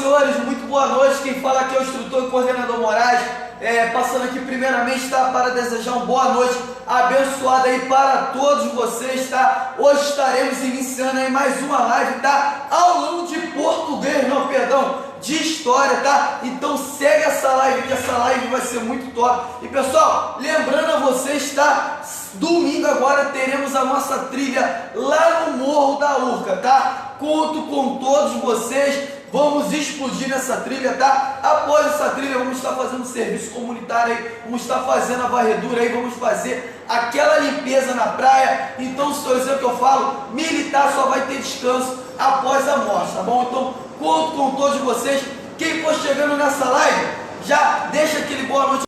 senhores, muito boa noite. Quem fala aqui é o instrutor e coordenador Moraes. Passando aqui primeiramente, tá, para desejar uma boa noite abençoada aí para todos vocês, tá? Hoje estaremos iniciando aí mais uma live, tá? Aulão de português, não, perdão, de história, tá? Então segue essa live, que essa live vai ser muito top. E pessoal, lembrando a vocês, tá? Domingo agora teremos a nossa trilha lá no Morro da Urca, tá? Conto com todos vocês. Vamos explodir nessa trilha, tá? Após essa trilha, vamos estar fazendo serviço comunitário aí, vamos estar fazendo a varredura aí, vamos fazer aquela limpeza na praia. Então, senhores, é o que eu falo, militar só vai ter descanso após a morte, tá bom? Então, conto com todos vocês. Quem for chegando nessa live, já deixa aquele boa noite.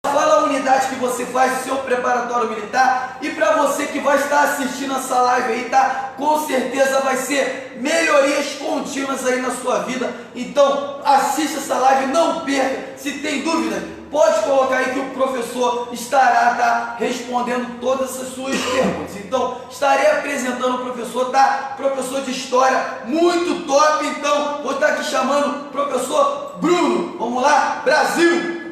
Fala a unidade que você faz, o seu preparatório militar. E para você que vai estar assistindo essa live aí, tá? Com certeza vai ser melhorias contínuas aí na sua vida. Então assista essa live, não perca. Se tem dúvida, pode colocar aí que o professor estará, tá, respondendo todas as suas perguntas. Então estarei apresentando o professor, tá? Professor de história muito top. Então vou estar aqui chamando o professor Bruno. Vamos lá, Brasil!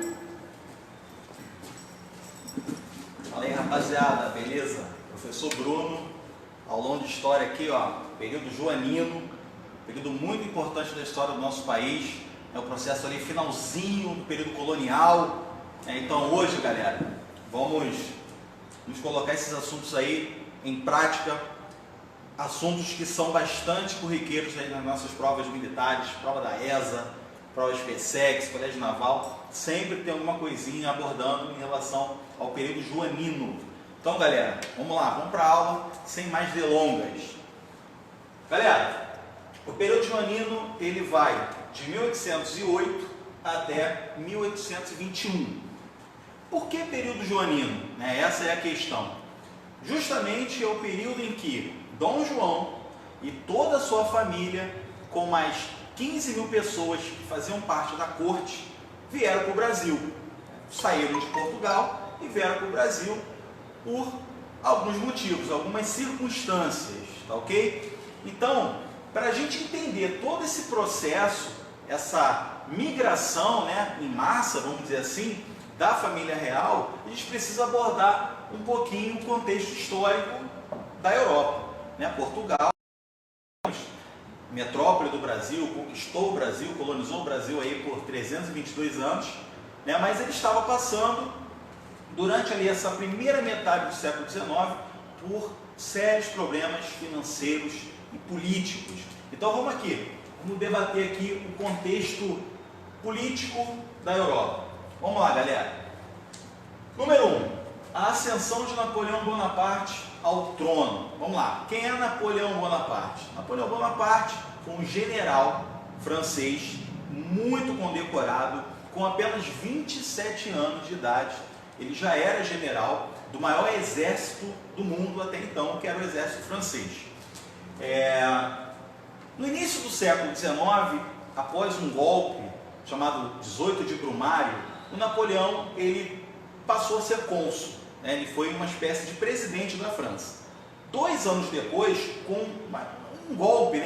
Fala aí, rapaziada, beleza? Professor Bruno, aulão de história aqui, ó, período joanino, período muito importante da história do nosso país, é o processo ali finalzinho do período colonial. Então hoje, galera, vamos nos colocar esses assuntos aí em prática, assuntos que são bastante corriqueiros aí nas nossas provas militares, prova da ESA, provas PSEX, Colégio Naval, sempre tem alguma coisinha abordando em relação ao período joanino. Então, galera, vamos lá, vamos para a aula sem mais delongas. Galera, o período joanino ele vai de 1808 até 1821. Por que período joanino? Essa é a questão. Justamente é o período em que Dom João e toda a sua família, com mais 15 mil pessoas que faziam parte da corte, vieram para o Brasil. Saíram de Portugal e vieram para o Brasil por alguns motivos, algumas circunstâncias, tá ok? Então, para a gente entender todo esse processo, essa migração, em massa, vamos dizer assim, da família real, a gente precisa abordar um pouquinho o contexto histórico da Europa. Portugal, metrópole do Brasil, conquistou o Brasil, colonizou o Brasil aí por 322 anos, mas ele estava passando, durante ali essa primeira metade do século XIX, por sérios problemas financeiros e políticos. Então vamos aqui, vamos debater aqui o contexto político da Europa. Vamos lá, galera. Número 1, a ascensão de Napoleão Bonaparte ao trono. Vamos lá, quem é Napoleão Bonaparte? Napoleão Bonaparte foi um general francês muito condecorado, com apenas 27 anos de idade. Ele já era general do maior exército do mundo até então, que era o exército francês. No início do século XIX, após um golpe chamado 18 de Brumário, o Napoleão ele passou a ser cônsul. Ele foi uma espécie de presidente da França. 2 anos depois, com um golpe,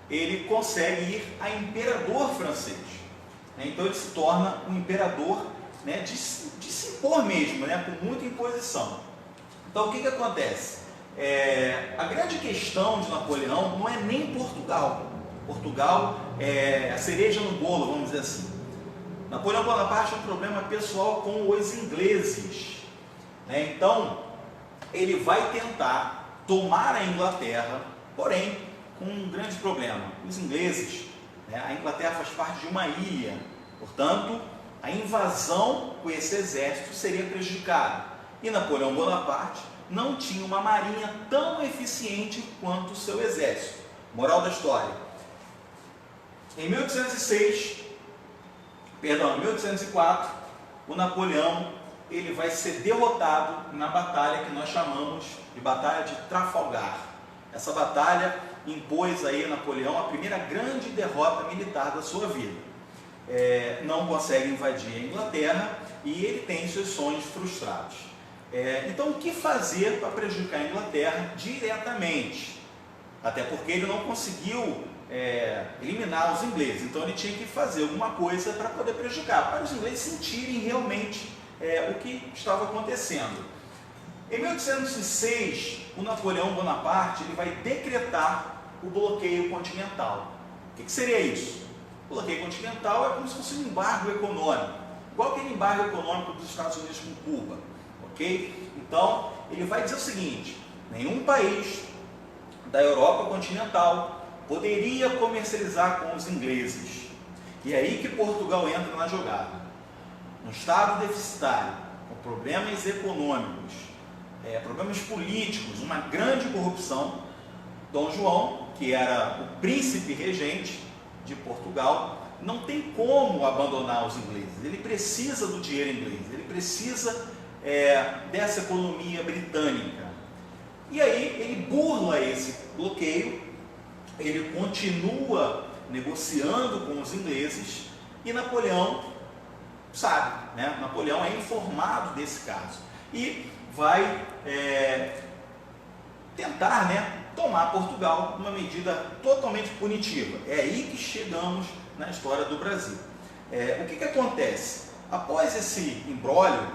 ele consegue ir a imperador francês. Então ele se torna um imperador, de se impor mesmo, com muita imposição. Então o que acontece? A grande questão de Napoleão não é nem Portugal. Portugal é a cereja no bolo, vamos dizer assim. Napoleão Bonaparte tem um problema pessoal com os ingleses. Então ele vai tentar tomar a Inglaterra, porém com um grande problema. Os ingleses, a Inglaterra faz parte de uma ilha, portanto a invasão com esse exército seria prejudicada. E Napoleão Bonaparte não tinha uma marinha tão eficiente quanto o seu exército. Moral da história. Em 1804, o Napoleão ele vai ser derrotado na batalha que nós chamamos de Batalha de Trafalgar. Essa batalha impôs aí a Napoleão a primeira grande derrota militar da sua vida. Não consegue invadir a Inglaterra e ele tem seus sonhos frustrados. Então, o que fazer para prejudicar a Inglaterra diretamente? Até porque ele não conseguiu eliminar os ingleses. Então ele tinha que fazer alguma coisa para poder prejudicar, para os ingleses sentirem realmente o que estava acontecendo. Em 1806, o Napoleão Bonaparte ele vai decretar o bloqueio continental. O que seria isso? O bloqueio continental é como se fosse um embargo econômico, igual aquele embargo econômico dos Estados Unidos com Cuba, ok? Então, ele vai dizer o seguinte: nenhum país da Europa continental poderia comercializar com os ingleses. E é aí que Portugal entra na jogada. Um estado deficitário, com problemas econômicos, problemas políticos, uma grande corrupção, Dom João, que era o príncipe regente de Portugal, não tem como abandonar os ingleses. Ele precisa do dinheiro inglês, ele precisa dessa economia britânica. E aí ele burla esse bloqueio, ele continua negociando com os ingleses e Napoleão sabe, né? Napoleão é informado desse caso e vai tentar, né, tomar Portugal uma medida totalmente punitiva. É aí que chegamos na história do Brasil. O que acontece? Após esse imbróglio,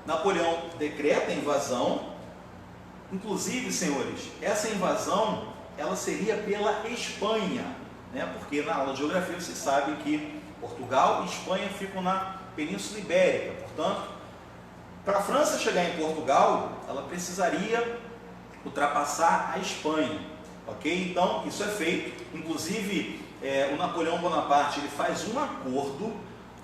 Napoleão decreta a invasão. Inclusive, senhores, essa invasão ela seria pela Espanha, né? Porque na aula de geografia vocês sabem que Portugal e Espanha ficam na Península Ibérica. Portanto, para a França chegar em Portugal, ela precisaria ultrapassar a Espanha, ok? Então, isso é feito. Inclusive, o Napoleão Bonaparte ele faz um acordo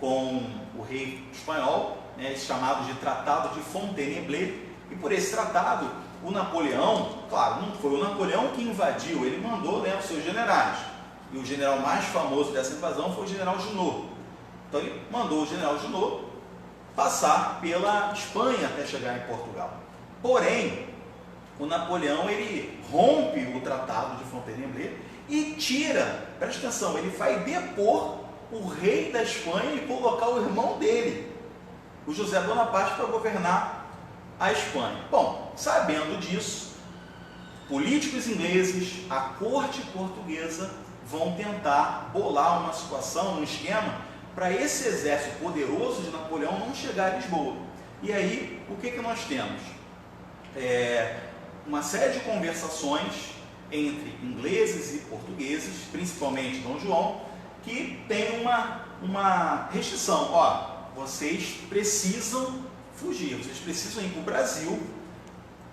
com o rei espanhol, né, chamado de Tratado de Fontainebleau, e por esse tratado, o Napoleão, claro, não foi o Napoleão que invadiu, ele mandou, né, os seus generais, e o general mais famoso dessa invasão foi o general Junot. Então ele mandou o general Junot passar pela Espanha até chegar em Portugal. Porém, o Napoleão ele rompe o Tratado de Fontainebleau e tira, presta atenção, ele vai depor o rei da Espanha e colocar o irmão dele, o José Bonaparte, para governar a Espanha. Bom, sabendo disso, políticos ingleses, a corte portuguesa vão tentar bolar uma situação, um esquema, para esse exército poderoso de Napoleão não chegar a Lisboa. E aí, o que nós temos? Uma série de conversações entre ingleses e portugueses, principalmente Dom João, que tem uma restrição. Ó, vocês precisam fugir, vocês precisam ir para o Brasil,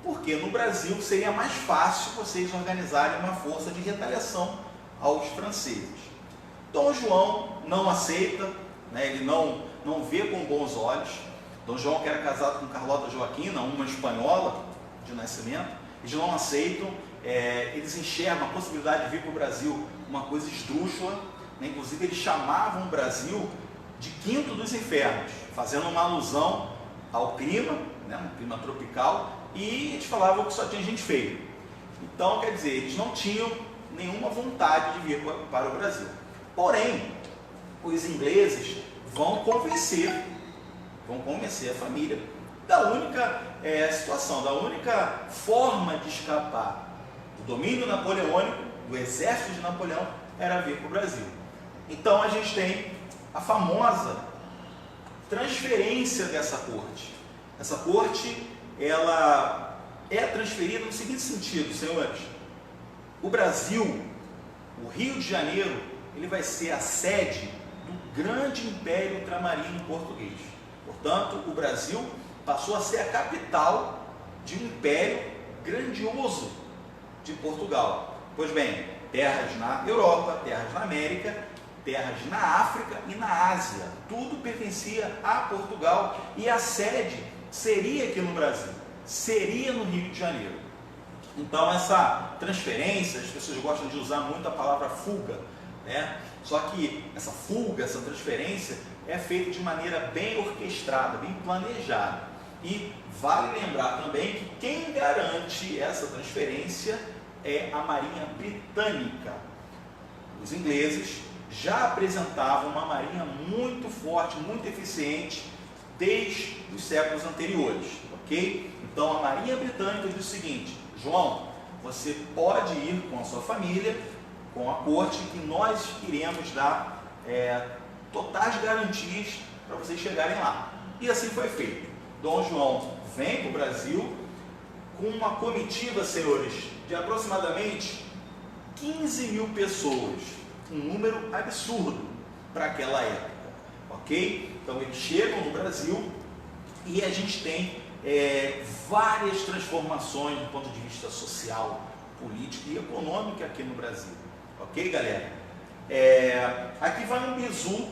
porque no Brasil seria mais fácil vocês organizarem uma força de retaliação aos franceses. Dom João não aceita, né, ele não vê com bons olhos. Dom João, que era casado com Carlota Joaquina, uma espanhola de nascimento, eles não aceitam, eles enxergam a possibilidade de vir para o Brasil uma coisa esdrúxula, né? Inclusive eles chamavam o Brasil de Quinto dos Infernos, fazendo uma alusão ao clima, né, um clima tropical, e eles falavam que só tinha gente feia. Então, quer dizer, eles não tinham nenhuma vontade de vir para o Brasil. Porém, os ingleses vão convencer a família da única situação, da única forma de escapar do domínio napoleônico, do exército de Napoleão, era vir para o Brasil. Então a gente tem a famosa transferência dessa corte. Essa corte, ela é transferida no seguinte sentido, senhores: o Brasil, o Rio de Janeiro, ele vai ser a sede do grande império ultramarino português. Portanto, o Brasil passou a ser a capital de um império grandioso de Portugal. Pois bem, terras na Europa, terras na América, terras na África e na Ásia, tudo pertencia a Portugal, e a sede seria aqui no Brasil, seria no Rio de Janeiro. Então essa transferência, as pessoas gostam de usar muito a palavra fuga, né? Só que essa fuga, essa transferência é feita de maneira bem orquestrada, bem planejada. E vale lembrar também que quem garante essa transferência é a Marinha Britânica. Os ingleses já apresentavam uma marinha muito forte, muito eficiente desde os séculos anteriores, ok? Então a Marinha Britânica diz o seguinte: João, você pode ir com a sua família com a corte que nós iremos dar totais garantias para vocês chegarem lá. E assim foi feito. Dom João vem para o Brasil com uma comitiva, senhores, de aproximadamente 15 mil pessoas, um número absurdo para aquela época, ok? Então eles chegam no Brasil e a gente tem várias transformações do ponto de vista social, político e econômico aqui no Brasil, ok, galera? Aqui vai um bizu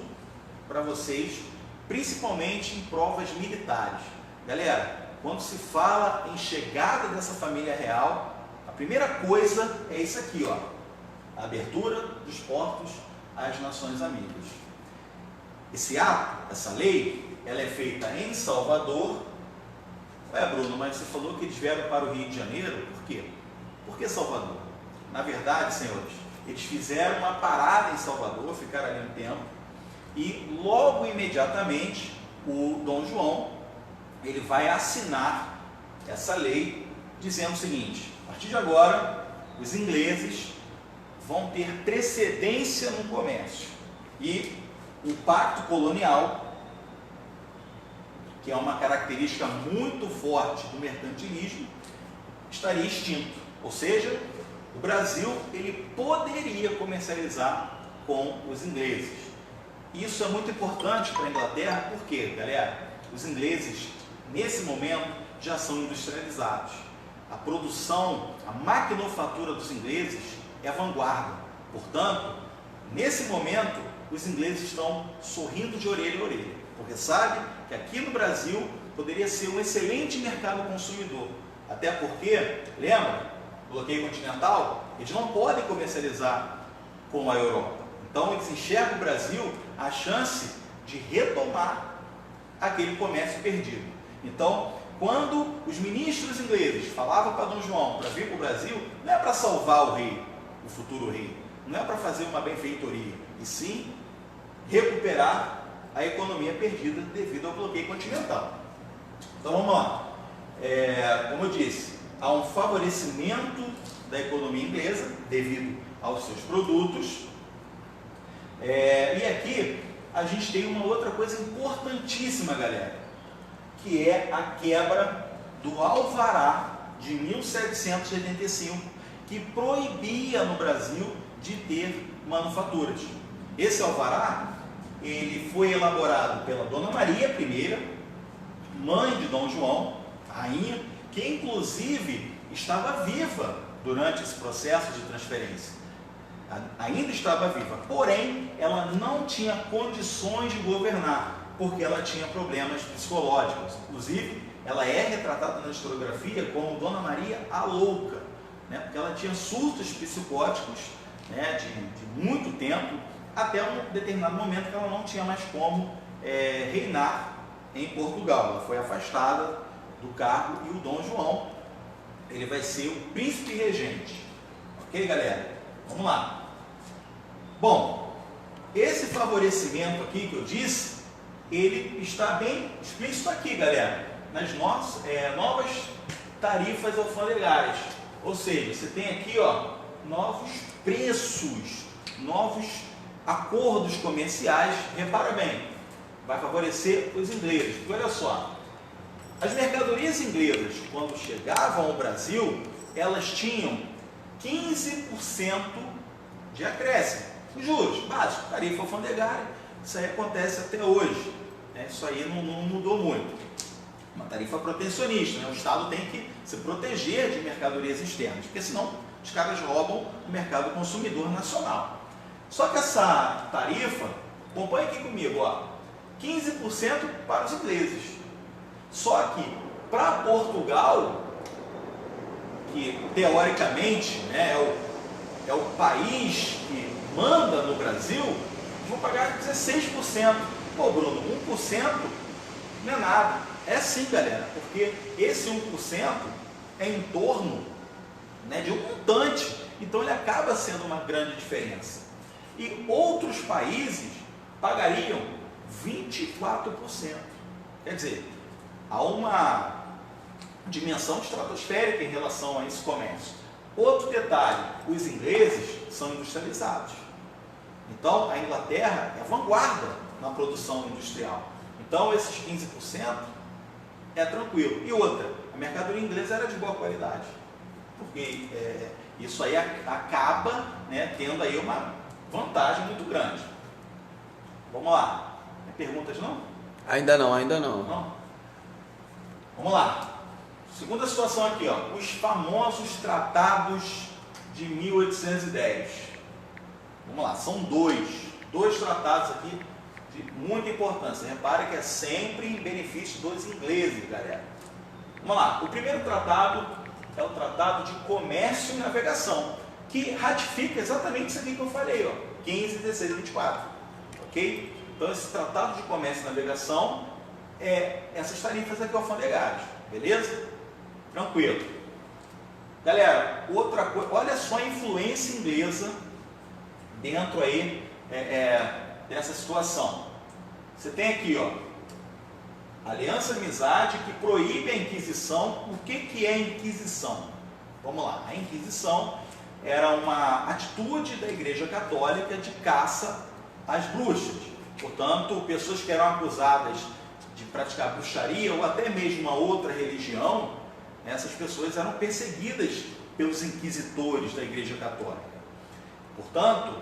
para vocês, principalmente em provas militares. Galera, quando se fala em chegada dessa família real, a primeira coisa é isso aqui, ó, a abertura dos portos às nações amigas. Esse ato, essa lei, ela é feita em Salvador. Ué, Bruno, mas você falou que eles vieram para o Rio de Janeiro, por quê? Por que Salvador? Na verdade, senhores, eles fizeram uma parada em Salvador, ficaram ali um tempo, e logo imediatamente o Dom João, ele vai assinar essa lei dizendo o seguinte: a partir de agora os ingleses vão ter precedência no comércio e o pacto colonial, que é uma característica muito forte do mercantilismo, estaria extinto. Ou seja, o Brasil ele poderia comercializar com os ingleses. Isso é muito importante para a Inglaterra, porque, galera, os ingleses, nesse momento, já são industrializados. A produção, a maquinofatura dos ingleses é a vanguarda. Portanto, nesse momento, os ingleses estão sorrindo de orelha a orelha, porque sabem que aqui no Brasil poderia ser um excelente mercado consumidor. Até porque, lembra, o bloqueio continental, eles não podem comercializar com a Europa. Então, eles enxergam o Brasil a chance de retomar aquele comércio perdido. Então, quando os ministros ingleses falavam para Dom João para vir para o Brasil, não é para salvar o rei, o futuro rei, não é para fazer uma benfeitoria, e sim recuperar a economia perdida devido ao bloqueio continental. Então vamos lá. Como eu disse, há um favorecimento da economia inglesa devido aos seus produtos. E aqui a gente tem uma outra coisa importantíssima, galera, que é a quebra do Alvará de 1785, que proibia no Brasil de ter manufaturas. Esse alvará, ele foi elaborado pela Dona Maria I, mãe de Dom João, rainha, que inclusive estava viva durante esse processo de transferência. Ainda estava viva, porém ela não tinha condições de governar, porque ela tinha problemas psicológicos. Inclusive, ela é retratada na historiografia como Dona Maria a Louca, né? Porque ela tinha surtos psicóticos, né, de muito tempo, até um determinado momento que ela não tinha mais como reinar em Portugal. Ela foi afastada do cargo e o Dom João, ele vai ser o príncipe regente. Ok, galera? Vamos lá. Bom, esse favorecimento aqui que eu disse, ele está bem explícito aqui, galera, nas novas tarifas alfandegárias. Ou seja, você tem aqui, ó, novos preços, novos acordos comerciais. Repara bem, vai favorecer os ingleses. Porque olha só, as mercadorias inglesas, quando chegavam ao Brasil, elas tinham 15% de acréscimo. Os juros básicos, tarifa alfandegária, isso aí acontece até hoje, né? Isso aí não mudou muito. Uma tarifa protecionista, né? O Estado tem que se proteger de mercadorias externas, porque senão os caras roubam o mercado consumidor nacional. Só que essa tarifa, acompanha aqui comigo, ó, 15% para os ingleses. Só que para Portugal, que teoricamente, né, é o país que manda no Brasil, eles vão pagar 16%. Pô, Bruno, 1% não é nada. É sim, galera, porque esse 1% é em torno, né, de um montante, então ele acaba sendo uma grande diferença. E outros países pagariam 24%. Quer dizer, há uma dimensão estratosférica em relação a esse comércio. Outro detalhe, os ingleses são industrializados. Então, a Inglaterra é vanguarda na produção industrial. Então, esses 15% é tranquilo. E outra, a mercadoria inglesa era de boa qualidade. Porque isso aí acaba, né, tendo aí uma vantagem muito grande. Vamos lá. Tem perguntas não? Ainda não. Não? Vamos lá. Segunda situação aqui, ó, os famosos tratados de 1810. Vamos lá, são dois tratados aqui de muita importância. Repare que é sempre em benefício dos ingleses, galera. Vamos lá, o primeiro tratado é o Tratado de Comércio e Navegação, que ratifica exatamente isso aqui que eu falei, ó, 15, 16 e 24. Ok? Então, esse Tratado de Comércio e Navegação é essas tarifas aqui alfandegárias, beleza? Tranquilo. Galera, outra coisa, olha só a influência inglesa dentro aí dessa situação. Você tem aqui, ó, aliança e amizade que proíbe a Inquisição. O que é Inquisição? Vamos lá, a Inquisição era uma atitude da Igreja Católica de caça às bruxas. Portanto, pessoas que eram acusadas de praticar bruxaria ou até mesmo uma outra religião, essas pessoas eram perseguidas pelos inquisitores da Igreja Católica. Portanto,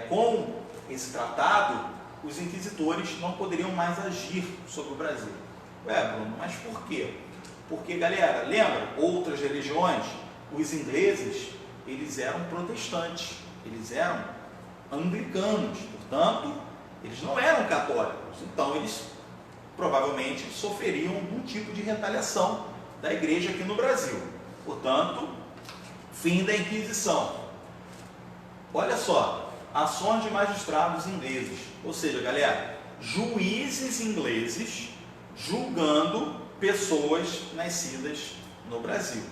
com esse tratado, os inquisitores não poderiam mais agir sobre o Brasil. Ué, Bruno, mas por quê? Porque, galera, lembra, outras religiões, os ingleses, eles eram protestantes, eles eram anglicanos, portanto, eles não eram católicos, então eles provavelmente sofreriam algum tipo de retaliação da igreja aqui no Brasil. Portanto, fim da Inquisição. Olha só, ações de magistrados ingleses, ou seja, galera, juízes ingleses julgando pessoas nascidas no Brasil.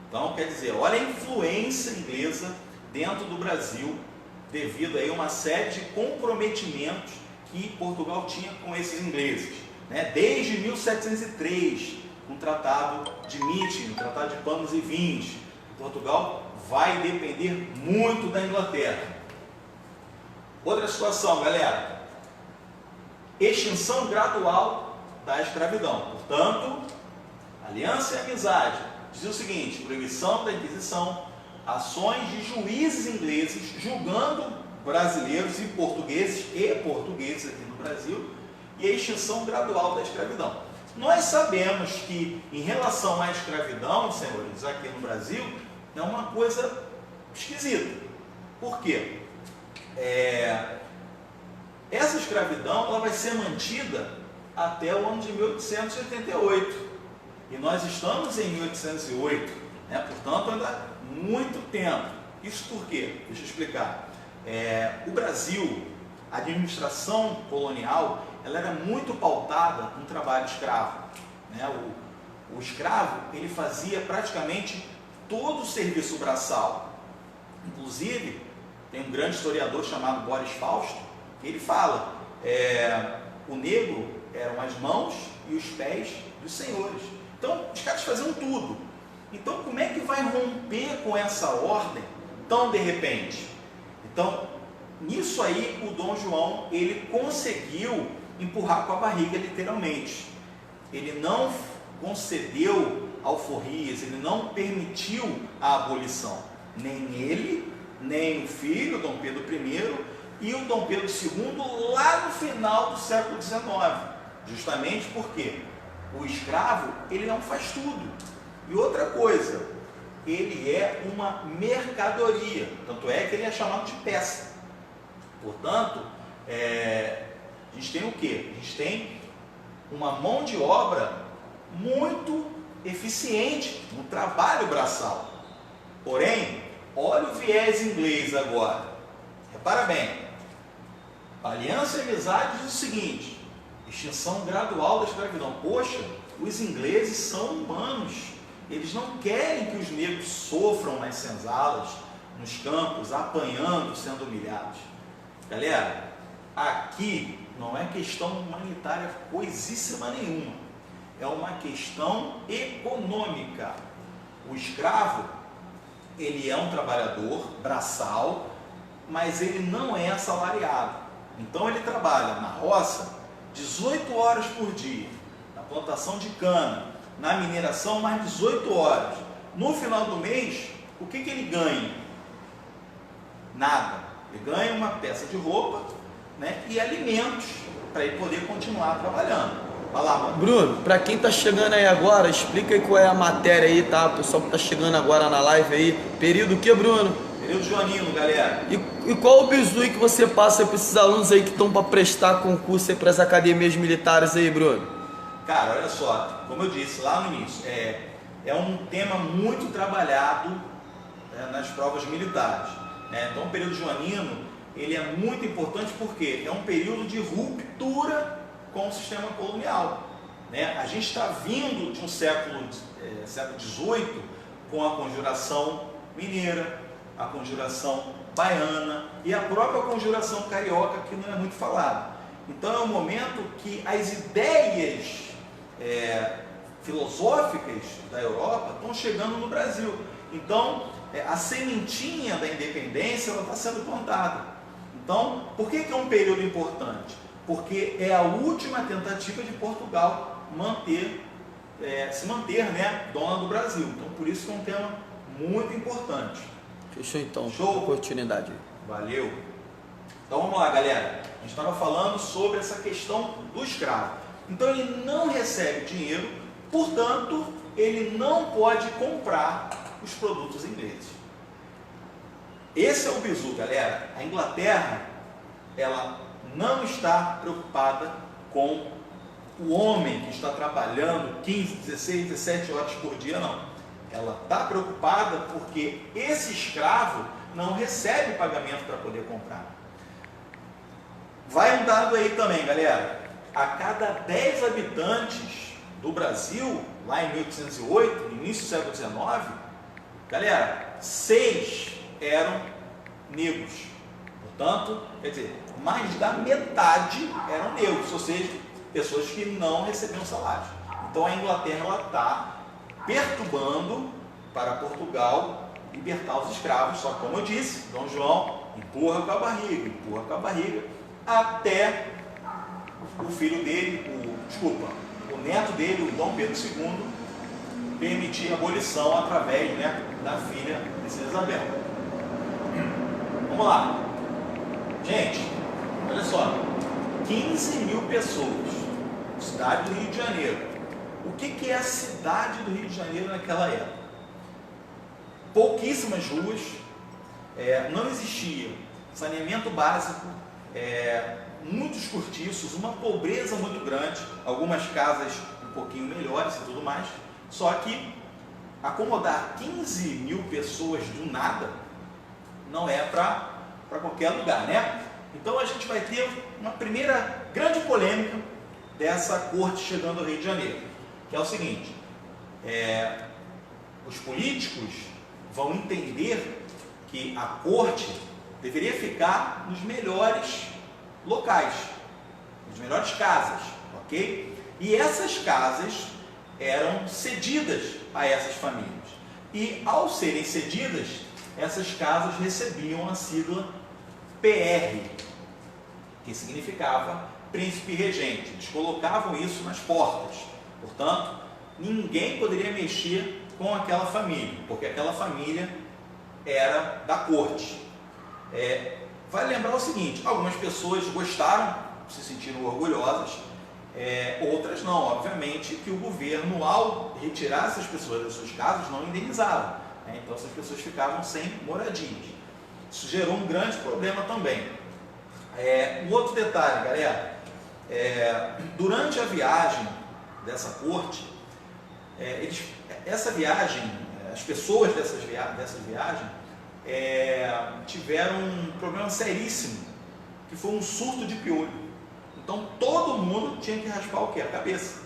Então, quer dizer, olha a influência inglesa dentro do Brasil, devido a uma série de comprometimentos que Portugal tinha com esses ingleses, né? Desde 1703, com o Tratado de Meeting, o Tratado de Panos e Vinhos, Portugal vai depender muito da Inglaterra. Outra situação, galera, extinção gradual da escravidão. Portanto, aliança e amizade diz o seguinte: proibição da Inquisição, ações de juízes ingleses julgando brasileiros e portugueses aqui no Brasil, e a extinção gradual da escravidão. Nós sabemos que, em relação à escravidão, senhores, aqui no Brasil, é uma coisa esquisita. Por quê? Essa escravidão ela vai ser mantida até o ano de 1888. E nós estamos em 1808, né? Portanto, ainda muito tempo. Isso por quê? Deixa eu explicar. O Brasil, a administração colonial, ela era muito pautada no trabalho escravo, né? O escravo, ele fazia praticamente todo o serviço braçal. Inclusive, tem um grande historiador chamado Boris Fausto, que ele fala, o negro eram as mãos e os pés dos senhores. Então, os caras faziam tudo. Então, como é que vai romper com essa ordem tão de repente? Então, nisso aí, o Dom João, ele conseguiu empurrar com a barriga, literalmente. Ele não concedeu alforrias, ele não permitiu a abolição. Nem ele, nem o filho, Dom Pedro I, e o Dom Pedro II, lá no final do século XIX. Justamente porque o escravo, ele não faz tudo. E outra coisa, ele é uma mercadoria, tanto é que ele é chamado de peça. Portanto, a gente tem o quê? A gente tem uma mão de obra muito eficiente no trabalho braçal. Porém, olha o viés inglês agora. Repara bem, a aliança e amizade diz o seguinte: extinção gradual da escravidão. Poxa, os ingleses são humanos. Eles não querem que os negros sofram nas senzalas, nos campos, apanhando, sendo humilhados. Galera, aqui não é questão humanitária coisíssima nenhuma. É uma questão econômica. O escravo, ele é um trabalhador braçal, mas ele não é assalariado. Então ele trabalha na roça 18 horas por dia, na plantação de cana, na mineração mais 18 horas. No final do mês, o que ele ganha? Nada. Ele ganha uma peça de roupa, né, e alimentos para ele poder continuar trabalhando. Vai lá, mano. Bruno, para quem tá chegando aí agora, explica aí qual é a matéria aí, tá? O pessoal que tá chegando agora na live aí. Período o que, Bruno? Período joanino, galera. E qual o bizu aí que você passa para esses alunos aí que estão para prestar concurso aí para as academias militares aí, Bruno? Cara, olha só, como eu disse lá no início, é um tema muito trabalhado, né, nas provas militares. Né? Então o período joanino, ele é muito importante porque é um período de ruptura com o sistema colonial. Né? A gente está vindo de um século XVIII com a Conjuração Mineira, a Conjuração Baiana e a própria Conjuração Carioca, que não é muito falada. Então é um momento que as ideias filosóficas da Europa estão chegando no Brasil. Então a sementinha da independência está sendo plantada. Então, por que é um período importante? Porque é a última tentativa de Portugal se manter, né, dona do Brasil. Então, por isso que é um tema muito importante. Fechou então. Show. Oportunidade. Valeu. Então vamos lá, galera. A gente estava falando sobre essa questão do escravo. Então ele não recebe dinheiro, portanto, ele não pode comprar os produtos ingleses. Esse é o bizu, galera. A Inglaterra, ela não está preocupada com o homem que está trabalhando 15, 16, 17 horas por dia, não. Ela está preocupada porque esse escravo não recebe pagamento para poder comprar. Vai um dado aí também, galera. A cada 10 habitantes do Brasil, lá em 1808, no início do século XIX, galera, 6 eram negros. Portanto, quer dizer, mais da metade eram negros, ou seja, pessoas que não recebiam salário. Então a Inglaterra está perturbando para Portugal libertar os escravos, só que, como eu disse, Dom João empurra com a barriga, até o filho dele, o neto dele, o Dom Pedro II, permitir a abolição através, né, da filha Princesa Isabel. Vamos lá. Gente, olha só, 15 mil pessoas, cidade do Rio de Janeiro. O que é a cidade do Rio de Janeiro naquela época? Pouquíssimas ruas, não existia saneamento básico, muitos cortiços, uma pobreza muito grande, algumas casas um pouquinho melhores e tudo mais, só que acomodar 15 mil pessoas do nada não é para qualquer lugar, né? Então a gente vai ter uma primeira grande polêmica dessa corte chegando ao Rio de Janeiro, que é o seguinte: os políticos vão entender que a corte deveria ficar nos melhores locais, nas melhores casas, ok? E essas casas eram cedidas a essas famílias. E ao serem cedidas, essas casas recebiam a sigla PR, que significava príncipe regente. Eles colocavam isso nas portas. Portanto, ninguém poderia mexer com aquela família, porque aquela família era da corte. Vale lembrar o seguinte: algumas pessoas gostaram, se sentiram orgulhosas, outras não. Obviamente que o governo, ao retirar essas pessoas das suas casas, não indenizava. Então essas pessoas ficavam sem moradias. Isso gerou um grande problema também. Um outro detalhe, galera, durante a viagem dessa corte, as pessoas dessa viagem tiveram um problema seríssimo, que foi um surto de piolho. Então todo mundo tinha que raspar o quê? A cabeça.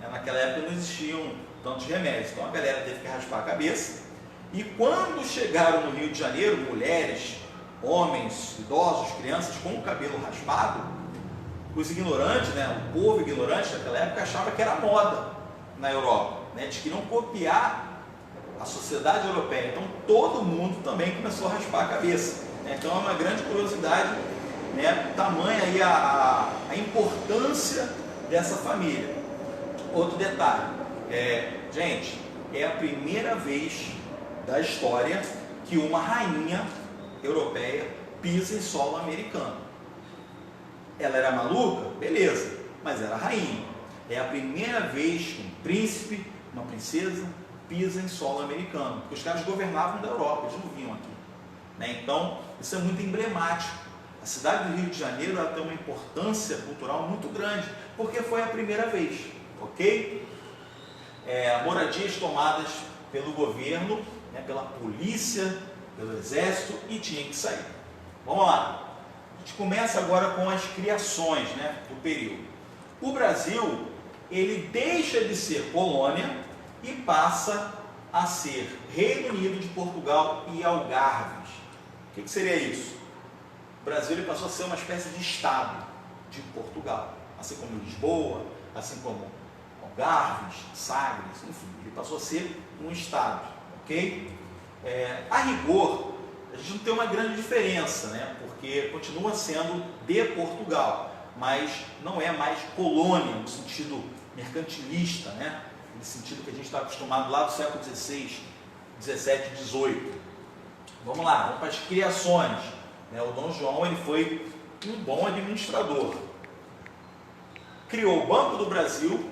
Naquela época não existiam tantos remédios, então a galera teve que raspar a cabeça. E quando chegaram no Rio de Janeiro, mulheres, homens, idosos, crianças com o cabelo raspado, os ignorantes, o povo ignorante daquela época achava que era moda na Europa. Eles queriam copiar a sociedade europeia. Então todo mundo também começou a raspar a cabeça. Então é uma grande curiosidade, né, tamanha aí a importância dessa família. Outro detalhe, gente, é a primeira vez da história que uma rainha europeia pisa em solo americano. Ela era maluca? Beleza, mas era rainha. É a primeira vez que um príncipe, uma princesa, pisa em solo americano, porque os caras governavam da Europa, eles não vinham aqui, né? Então, isso é muito emblemático. A cidade do Rio de Janeiro ela tem uma importância cultural muito grande, porque foi a primeira vez, ok? Moradias tomadas pelo governo, né, pela polícia, pelo exército, e tinha que sair. Vamos lá. A gente começa agora com as criações, né, do período. O Brasil, ele deixa de ser colônia e passa a ser Reino Unido de Portugal e Algarves. O que seria isso? O Brasil ele passou a ser uma espécie de estado de Portugal, assim como Lisboa, assim como Algarves, Sagres, enfim, ele passou a ser um estado, ok? A rigor, a gente não tem uma grande diferença, né? Porque continua sendo de Portugal, mas não é mais colônia no sentido mercantilista, né? No sentido que a gente está acostumado lá do século XVI, XVII, XVIII. Vamos lá, vamos para as criações. O Dom João ele foi um bom administrador. Criou o Banco do Brasil.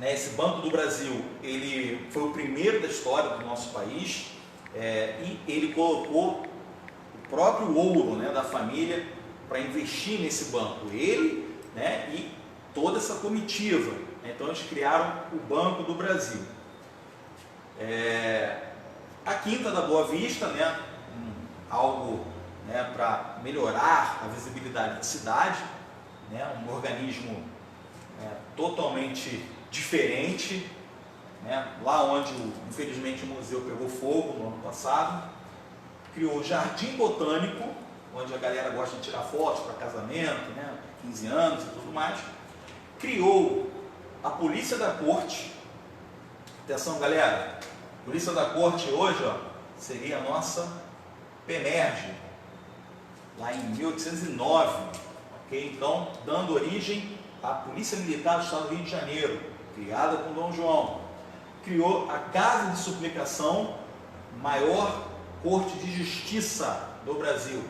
Esse Banco do Brasil ele foi o primeiro da história do nosso país, e ele colocou o próprio ouro, né, da família para investir nesse banco. Ele, né, e toda essa comitiva. Então eles criaram o Banco do Brasil. A Quinta da Boa Vista, né, algo, né, para melhorar a visibilidade da cidade, né, um organismo totalmente diferente, né, lá onde infelizmente o museu pegou fogo no ano passado. Criou o Jardim Botânico, onde a galera gosta de tirar fotos para casamento, né, 15 anos e tudo mais. Criou a Polícia da Corte. Atenção, galera, a Polícia da Corte hoje, ó, seria a nossa PEMERG, lá em 1809, ok? Então, dando origem à Polícia Militar do Estado do Rio de Janeiro, criada com Dom João. Criou a Casa de Suplicação, maior corte de justiça do Brasil.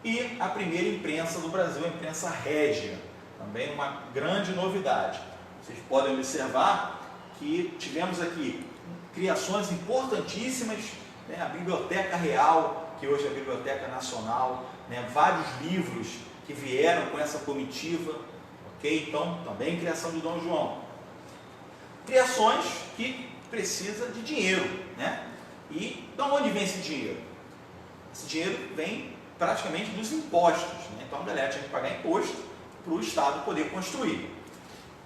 E a primeira imprensa do Brasil, a imprensa régia, também uma grande novidade. Vocês podem observar que tivemos aqui criações importantíssimas, né? A Biblioteca Real, que hoje é a Biblioteca Nacional, né? Vários livros que vieram com essa comitiva, ok? Então, também criação de Dom João. Criações que precisa de dinheiro, né? E de onde vem esse dinheiro? Esse dinheiro vem praticamente dos impostos, né? Então a galera tinha que pagar imposto para o Estado poder construir.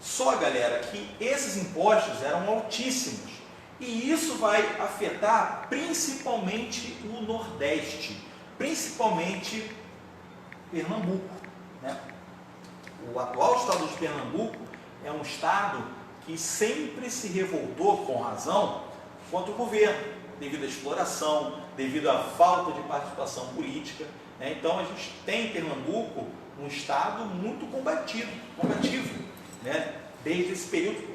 Só, galera, que esses impostos eram altíssimos, e isso vai afetar principalmente o Nordeste, principalmente Pernambuco, né? O atual estado de Pernambuco é um estado que sempre se revoltou, com razão, contra o governo, devido à exploração, devido à falta de participação política, né? Então a gente tem em Pernambuco um estado muito combativo, né? Desde esse período,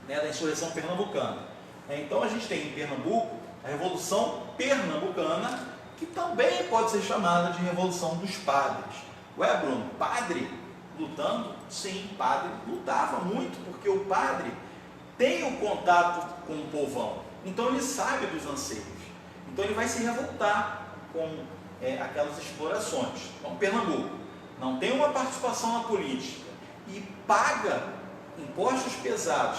né, da insurreição pernambucana. Então a gente tem em Pernambuco a Revolução Pernambucana, que também pode ser chamada de Revolução dos Padres. Ué, Bruno, padre lutando? Sim, padre lutava muito, porque o padre tem um contato com o povão, então ele sabe dos anseios, então ele vai se revoltar com aquelas explorações. Então Pernambuco não tem uma participação na política e paga impostos pesados,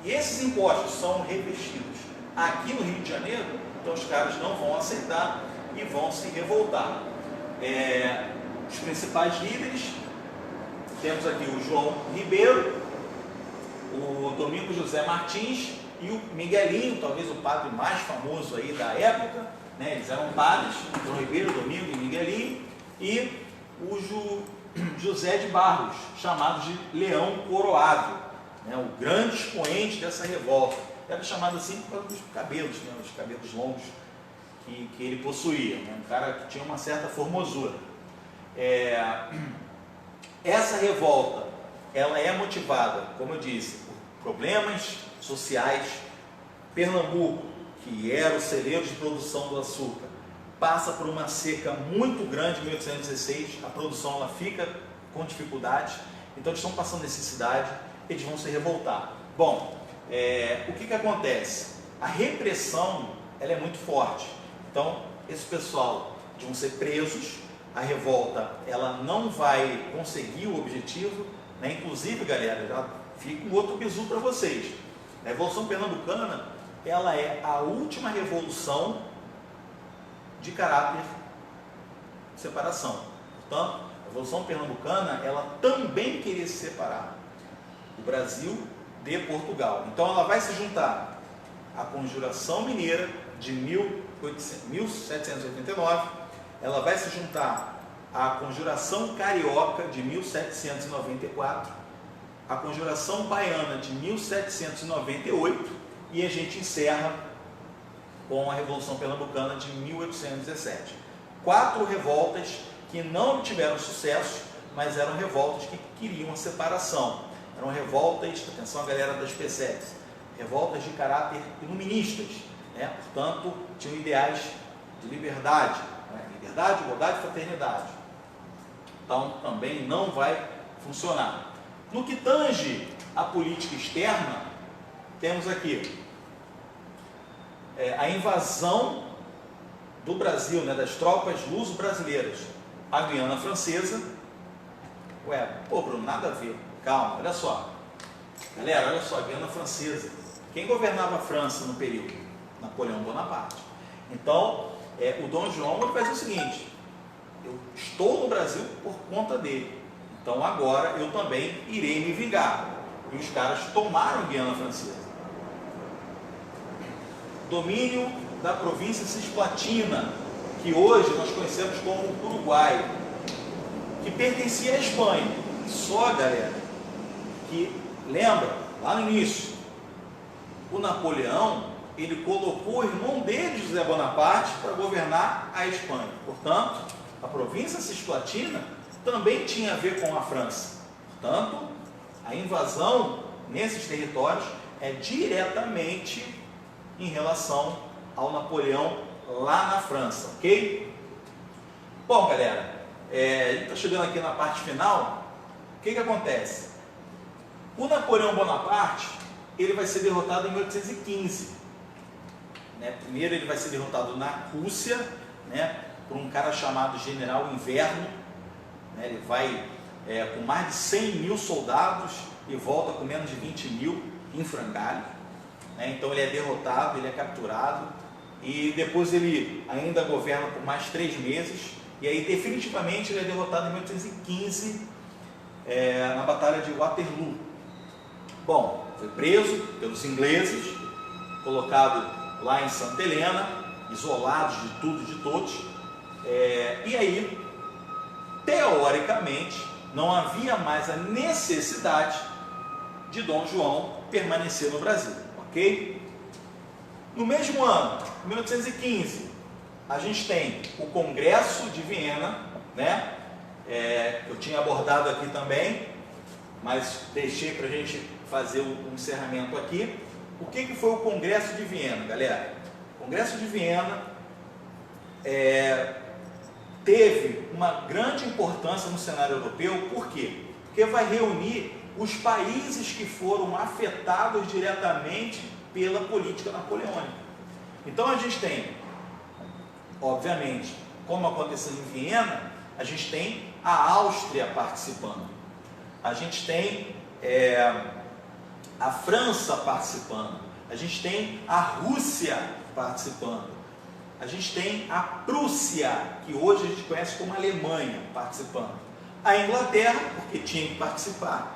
e esses impostos são revestidos aqui no Rio de Janeiro, então os caras não vão aceitar e vão se revoltar. Os principais líderes, temos aqui o João Ribeiro, o Domingos José Martins e o Miguelinho, talvez o padre mais famoso aí da época, né? Eles eram padres, João Ribeiro, Domingos e Miguelinho, e o José de Barros, chamado de Leão Coroado, né? O grande expoente dessa revolta. era chamado assim por causa dos cabelos, né? Os cabelos longos que ele possuía, né? Um cara que tinha uma certa formosura. Essa revolta, ela é motivada, como eu disse, por problemas sociais. Pernambuco, que era o celeiro de produção do açúcar, passa por uma seca muito grande em 1816, a produção ela fica com dificuldade, então eles estão passando necessidade, eles vão se revoltar. Bom, o que acontece? A repressão ela é muito forte, então esse pessoal vão ser presos, a revolta ela não vai conseguir o objetivo, né? Inclusive, galera, já fica um outro bizu para vocês. A Revolução Pernambucana ela é a última revolução de caráter de separação. Portanto, a Revolução Pernambucana ela também queria se separar do Brasil de Portugal. Então ela vai se juntar à Conjuração Mineira de 1789, ela vai se juntar à Conjuração Carioca de 1794, a Conjuração Baiana de 1798 e a gente encerra com a Revolução Pernambucana de 1817. 4 revoltas que não tiveram sucesso, mas eram revoltas que queriam a separação. Eram revoltas, atenção a galera das PSECs, revoltas de caráter iluministas, né? Portanto, tinham ideais de liberdade, né? Liberdade, igualdade e fraternidade. Então, também não vai funcionar. No que tange à política externa, temos aqui a invasão do Brasil, né, das tropas luso-brasileiras à Guiana Francesa. Pô, Bruno, nada a ver. Calma, olha só. Galera, olha só, a Guiana Francesa. Quem governava a França no período? Napoleão Bonaparte. Então, o Dom João vai fazer o seguinte: eu estou no Brasil por conta dele. Então, agora eu também irei me vingar. E os caras tomaram Guiana Francesa. Domínio da província Cisplatina, que hoje nós conhecemos como Uruguai, que pertencia à Espanha. Só, galera, que lembra, lá no início, o Napoleão, ele colocou o irmão dele, José Bonaparte, para governar a Espanha. Portanto, a província Cisplatina também tinha a ver com a França. Portanto, a invasão nesses territórios é diretamente em relação ao Napoleão lá na França, ok? Bom, galera, a gente está chegando aqui na parte final. O que acontece? O Napoleão Bonaparte, ele vai ser derrotado em 1815. Né? Primeiro ele vai ser derrotado na Rússia, né, por um cara chamado General Inverno. Né? Ele vai com mais de 100 mil soldados e volta com menos de 20 mil em frangalho. Então ele é derrotado, ele é capturado e depois ele ainda governa por mais 3 meses e aí definitivamente ele é derrotado em 1815 na Batalha de Waterloo. Bom, foi preso pelos ingleses, colocado lá em Santa Helena, isolado de tudo e de todos, e aí, teoricamente, não havia mais a necessidade de Dom João permanecer no Brasil. Ok? No mesmo ano, 1815, a gente tem o Congresso de Viena, né? Eu tinha abordado aqui também, mas deixei para a gente fazer o encerramento aqui. O que foi o Congresso de Viena, galera? O Congresso de Viena teve uma grande importância no cenário europeu. Por quê? Porque vai reunir os países que foram afetados diretamente pela política napoleônica. Então a gente tem, obviamente, como aconteceu em Viena, a gente tem a Áustria participando, a gente tem a França participando, a gente tem a Rússia participando, a gente tem a Prússia, que hoje a gente conhece como Alemanha, participando, a Inglaterra, porque tinha que participar,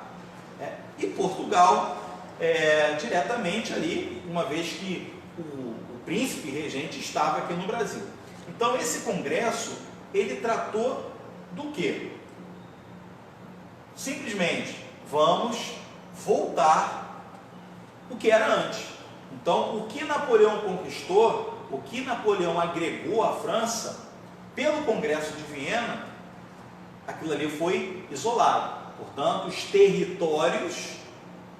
e Portugal diretamente ali, uma vez que o príncipe regente estava aqui no Brasil. Então esse congresso, ele tratou do quê? Simplesmente, vamos voltar o que era antes. Então, o que Napoleão conquistou, o que Napoleão agregou à França, pelo Congresso de Viena, aquilo ali foi isolado. Portanto, os territórios,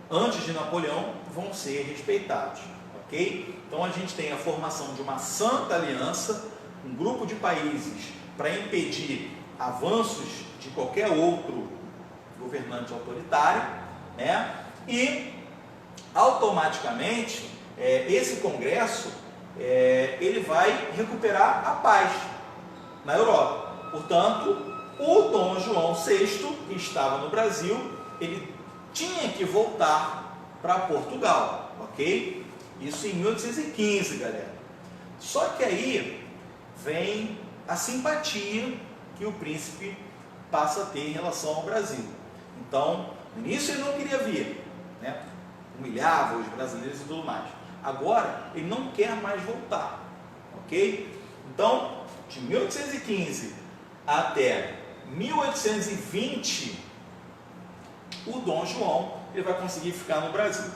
antes de Napoleão, vão ser respeitados. Ok? Então, a gente tem a formação de uma santa aliança, um grupo de países para impedir avanços de qualquer outro governante autoritário, né? E automaticamente esse Congresso ele vai recuperar a paz na Europa. Portanto, o Dom João VI, que estava no Brasil, ele tinha que voltar para Portugal, ok? Isso em 1815, galera. Só que aí vem a simpatia que o príncipe passa a ter em relação ao Brasil. Então, no início ele não queria vir, né? Humilhava os brasileiros e tudo mais. Agora, ele não quer mais voltar, ok? Então, de 1815 até 1820, o Dom João ele vai conseguir ficar no Brasil.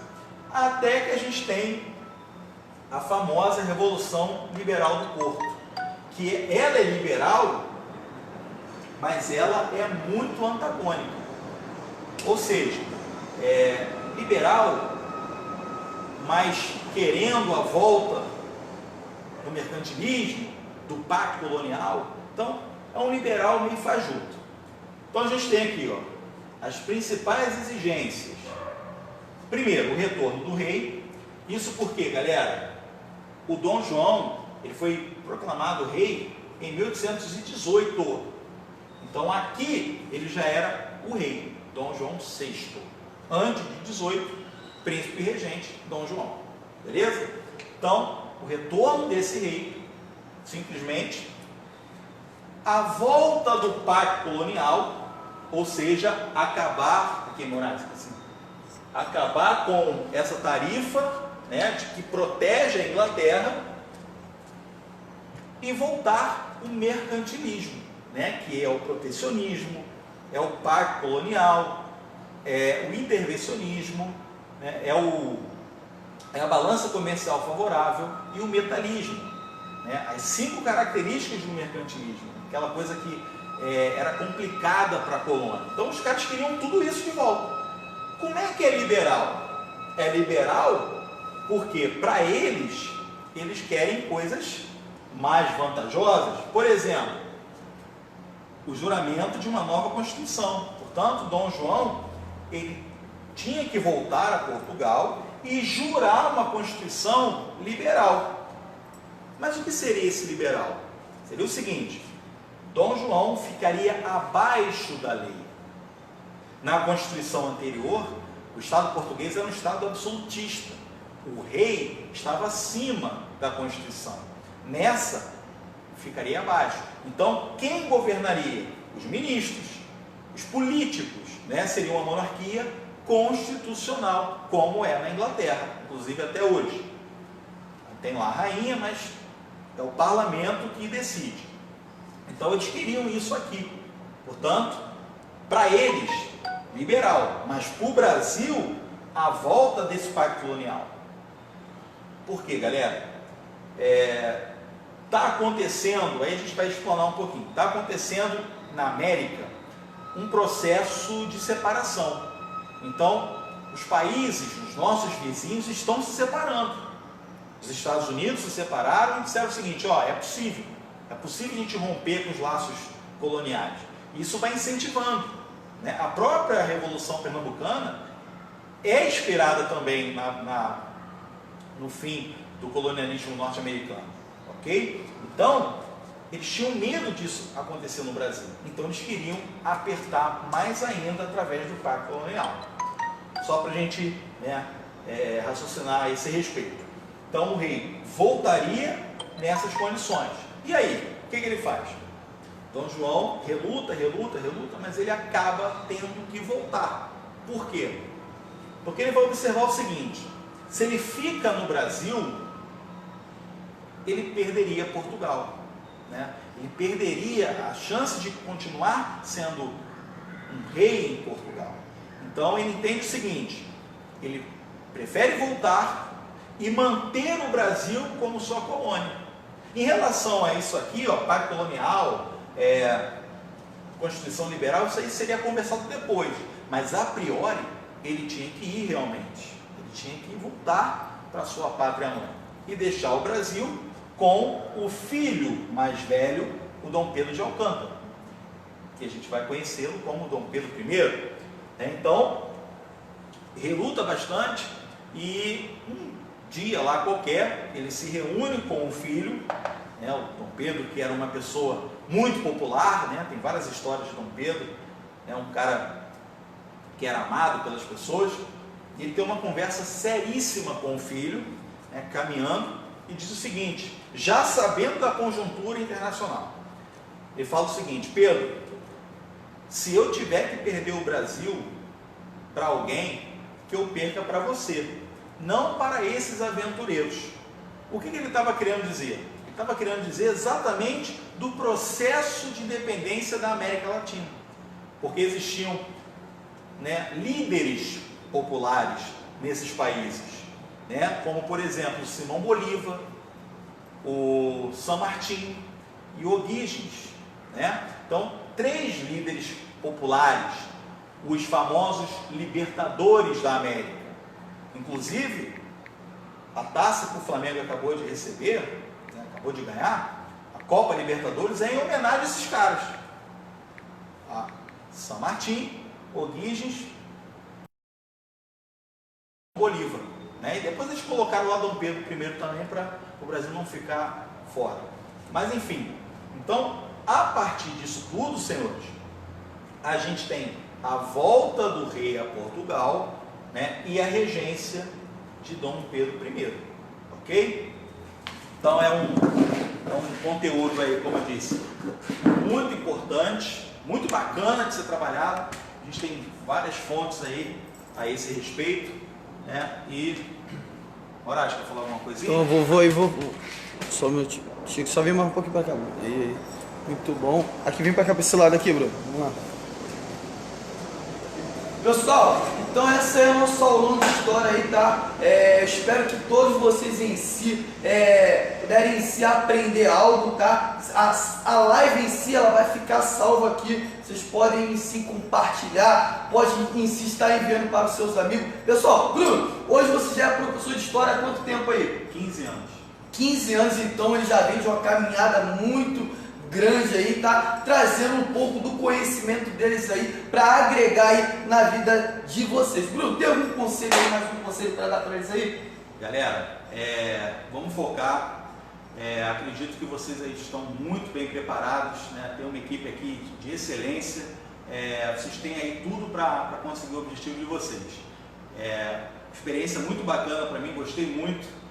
Até que a gente tem a famosa Revolução Liberal do Porto, que ela é liberal, mas ela é muito antagônica. Ou seja, liberal, mas querendo a volta do mercantilismo, do pacto colonial. Então, é um liberal meio fajuto. Então, a gente tem aqui, ó, as principais exigências. Primeiro, o retorno do rei. Isso porque, galera, o Dom João ele foi proclamado rei em 1818. Então, aqui ele já era o rei, Dom João VI. Antes de 18, príncipe regente, Dom João. Beleza? Então, o retorno desse rei, simplesmente, a volta do pacto colonial, ou seja, acabar, aqui em Moraes, assim, acabar com essa tarifa, né, de que protege a Inglaterra, e voltar o mercantilismo, né, que é o protecionismo, é o pacto colonial, é o intervencionismo, né, é a balança comercial favorável e o metalismo, né, as 5 características do mercantilismo, aquela coisa que era complicada para a colônia. Então os caras queriam tudo isso de volta. Como é que é liberal? É liberal porque para eles querem coisas mais vantajosas. Por exemplo, o juramento de uma nova Constituição. Portanto, Dom João ele tinha que voltar a Portugal e jurar uma Constituição liberal. Mas o que seria esse liberal? Seria o seguinte: Dom João ficaria abaixo da lei. Na Constituição anterior, o Estado português era um Estado absolutista. O rei estava acima da Constituição. Nessa, ficaria abaixo. Então, quem governaria? Os ministros, os políticos, né? Seria uma monarquia constitucional, como é na Inglaterra, inclusive até hoje. Tem lá a rainha, mas é o parlamento que decide. Então, eles queriam isso aqui. Portanto, para eles, liberal, mas para o Brasil, a volta desse pacto colonial. Por quê, galera? Está acontecendo, aí a gente vai explanar um pouquinho, está acontecendo na América um processo de separação. Então, os países, os nossos vizinhos, estão se separando. Os Estados Unidos se separaram e disseram o seguinte: é possível a gente romper com os laços coloniais. Isso vai incentivando, né? A própria Revolução Pernambucana é inspirada também no fim do colonialismo norte-americano, ok? Então, eles tinham medo disso acontecer no Brasil. Então, eles queriam apertar mais ainda através do pacto colonial. Só para a gente, né, raciocinar a esse respeito. Então, o rei voltaria nessas condições. E aí, o que ele faz? Dom João reluta, mas ele acaba tendo que voltar. Por quê? Porque ele vai observar o seguinte: se ele fica no Brasil, ele perderia Portugal, né? Ele perderia a chance de continuar sendo um rei em Portugal. Então ele entende o seguinte: ele prefere voltar e manter o Brasil como sua colônia. Em relação a isso aqui, ó, pacto colonial, Constituição Liberal, isso aí seria conversado depois, mas a priori ele tinha que ir realmente, ele tinha que voltar para sua pátria mãe e deixar o Brasil com o filho mais velho, o Dom Pedro de Alcântara, que a gente vai conhecê-lo como Dom Pedro I. Então, reluta bastante e um dia lá qualquer, ele se reúne com o filho, o Dom Pedro, que era uma pessoa muito popular, tem várias histórias de Dom Pedro, um cara que era amado pelas pessoas, e ele tem uma conversa seríssima com o filho, caminhando, e diz o seguinte, já sabendo da conjuntura internacional, ele fala o seguinte: Pedro, se eu tiver que perder o Brasil para alguém, que eu perca para você, não para esses aventureiros. O que ele estava querendo dizer? Ele estava querendo dizer exatamente do processo de independência da América Latina, porque existiam líderes populares nesses países, como por exemplo Simão Bolívar, o San Martín e O'Higgins, então 3 líderes populares, os famosos libertadores da América. Inclusive a taça que o Flamengo acabou de receber, acabou de ganhar, a Copa Libertadores, é em homenagem a esses caras, a San Martín, O'Higgins, Bolívar, e depois eles colocaram lá Dom Pedro I também, para o Brasil não ficar fora. Mas enfim, então a partir disso tudo, senhores, a gente tem a volta do rei a Portugal, e a regência de Dom Pedro I, ok? Então é um conteúdo aí, como eu disse, muito importante, muito bacana de ser trabalhado. A gente tem várias fontes aí a esse respeito, e Horácio, quer falar alguma coisinha? Então eu vou só meu Chico, só vem mais um pouquinho para cá, Bruno. Aí, muito bom. Aqui, vem para cá, para esse lado aqui, Bruno. Vamos lá. Pessoal, então essa é a nossa aula de história aí, tá? Eu espero que todos vocês em si puderem em si aprender algo, tá? A live em si, ela vai ficar salva aqui. Vocês podem em si compartilhar, podem em si estar enviando para os seus amigos. Pessoal, Bruno, hoje você já é professor de história há quanto tempo aí? 15 anos. 15 anos, então ele já vem de uma caminhada muito grande aí, tá trazendo um pouco do conhecimento deles aí para agregar aí na vida de vocês. Bruno, tem algum conselho aí, mais um conselho para dar para eles aí? Galera, vamos focar. Acredito que vocês aí estão muito bem preparados, tem uma equipe aqui de excelência, vocês têm aí tudo para conseguir o objetivo de vocês. Experiência muito bacana para mim, gostei muito.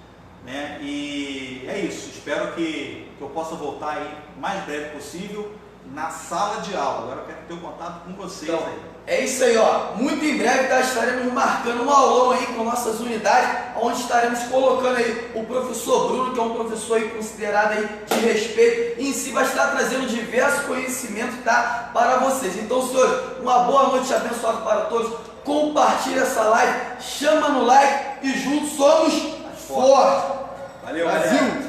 E é isso, espero que eu possa voltar aí o mais breve possível na sala de aula. Agora eu quero ter um contato com vocês então, aí. É isso aí, ó. Muito em breve estaremos marcando um aulão aí com nossas unidades, onde estaremos colocando aí o professor Bruno, que é um professor aí considerado aí de respeito, e em si vai estar trazendo diversos conhecimentos, tá, para vocês. Então, senhores, uma boa noite abençoada para todos. Compartilhe essa live, chama no like e juntos somos fortes. Valeu, Brasil! galera.